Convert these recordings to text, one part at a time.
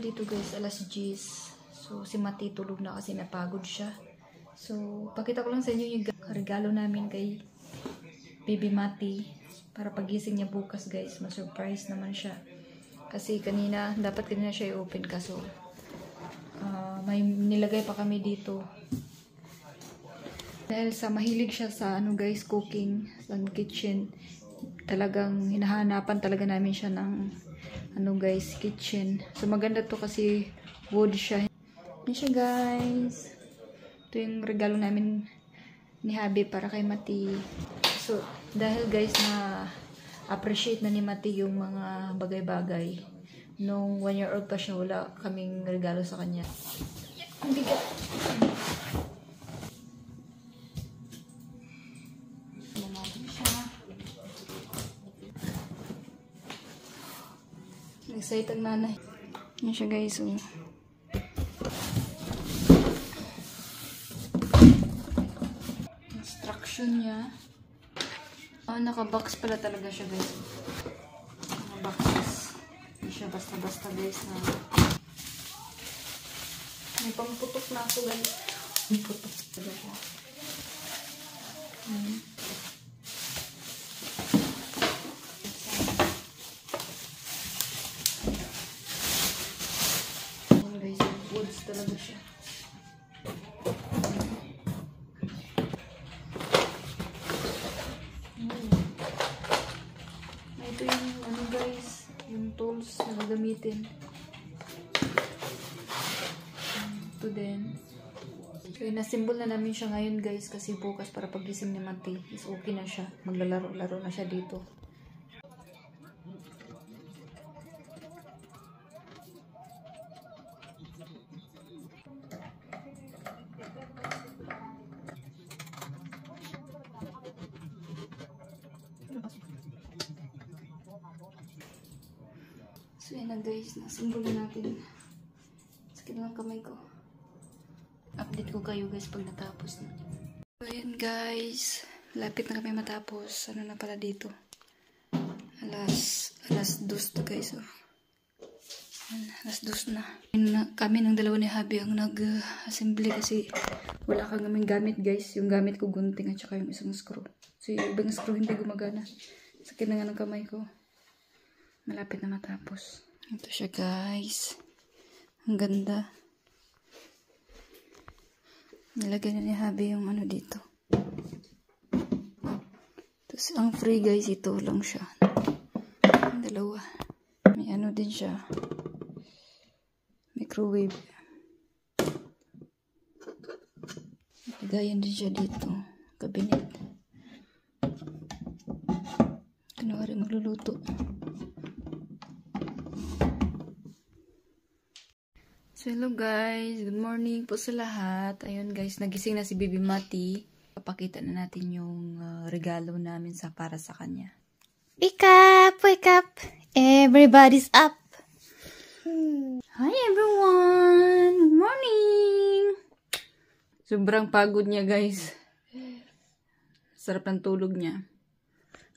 dito guys, alas 10. So, si Mati tulog na kasi napagod siya. So, pakita ko lang sa inyo yung regalo namin kay Baby Mati. Para pagising niya bukas guys, ma-surprise naman siya. Kasi dapat kanina siya i-open kaso may nilagay pa kami dito. Dahil sa mahilig siya sa guys, cooking, sa kitchen. Talagang hinahanapan talaga namin siya ng guys, kitchen. So maganda to kasi wood siya. Yan siya guys. Ito yung regalo namin ni Habi para kay Mati. So dahil guys na appreciate na ni Mati yung mga bagay-bagay. Nung 1-year-old pa siya, wala kaming regalo sa kanya. Ang bigat. Excited ang nanay. Yan siya guys. Oh. Instruction niya. Naka-box pala talaga siya guys. Naka-boxes. Hindi siya basta-basta guys na. May pamputok na ako guys. Pamputok talaga siya. Talaga siya. Ito yung guys, yung tools na gagamitin. Ito din. Okay, na-symbol na namin siya ngayon guys kasi bukas para pagising ni Mati is okay na siya. Maglalaro-laro na siya dito. So yan na guys, nasimbol na natin. Sakit ng kamay ko. Update ko kayo guys pag natapos na. So yan guys, lapit na kami matapos. Ano na pala dito? Alas 2 to guys. Oh. Alas 2 na. Kami ng dalawa ni Habi ang nag-assembly kasi wala kang kaming gamit guys. Yung gamit ko gunting at saka yung isang screw. So yung ibang screw hindi gumagana. Sakit na nga ng kamay ko. Malapit na matapos. Ito siya guys. Ang ganda. Nilagay na ni Habi yung dito. Tapos ang free guys, ito lang siya. Ang dalawa. May din siya. Microwave. Lagayan din siya dito. Cabinet. Kunwari magluluto. So hello guys, good morning po sa lahat. Ayun guys, nagising na si Baby Mati. Papakita na natin yung regalo namin para sa kanya. Wake up, wake up. Everybody's up. Hi everyone, good morning. Sobrang pagod niya guys. Sarap ng tulog niya.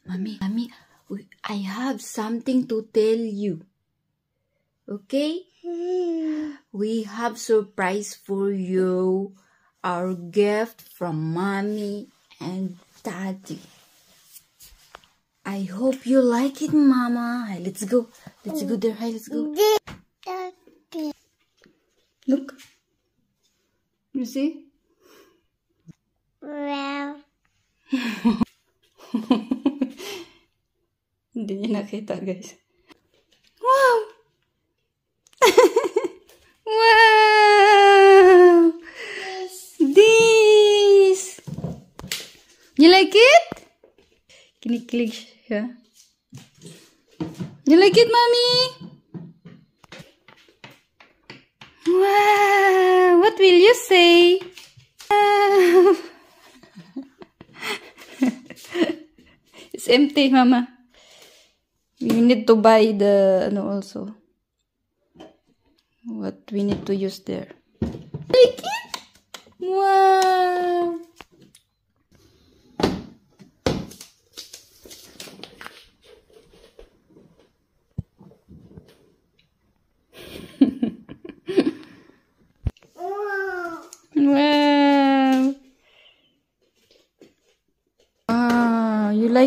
Mami, I have something to tell you. Okay? We have surprise for you. Our gift from Mommy and Daddy. I hope you like it, Mama. Hi, let's go. Let's go there. Hi, let's go. Look. You see? Wow. Hindi niya nakita, guys. Wow! Wow! This! You like it? Kinikilig siya. You like it, Mommy? Wow! What will you say? Wow! It's empty, Mama. We need to buy the also. What we need to use there. Like it? Wow!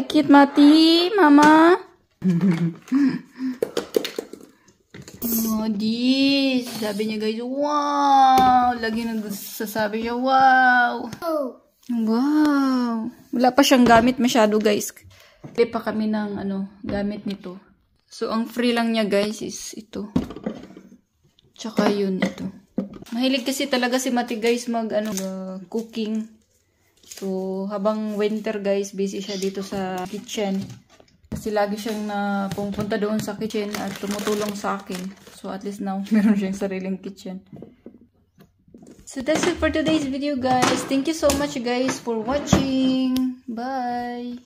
like it, Mati? Mama? Oh, this. Sabi niya guys, wow! Lagi nagsasabi siya, wow! Wow! Wala pa siyang gamit masyado guys. Hindi pa kami ng gamit nito. So, ang free lang niya guys is ito. Tsaka yun, ito. Mahilig kasi talaga si Mati guys mag cooking. So, habang winter guys, busy siya dito sa kitchen. Kasi lagi siyang pumunta doon sa kitchen at tumutulong sa akin. So, at least now, meron siyang sariling kitchen. So, that's it for today's video guys. Thank you so much guys for watching. Bye!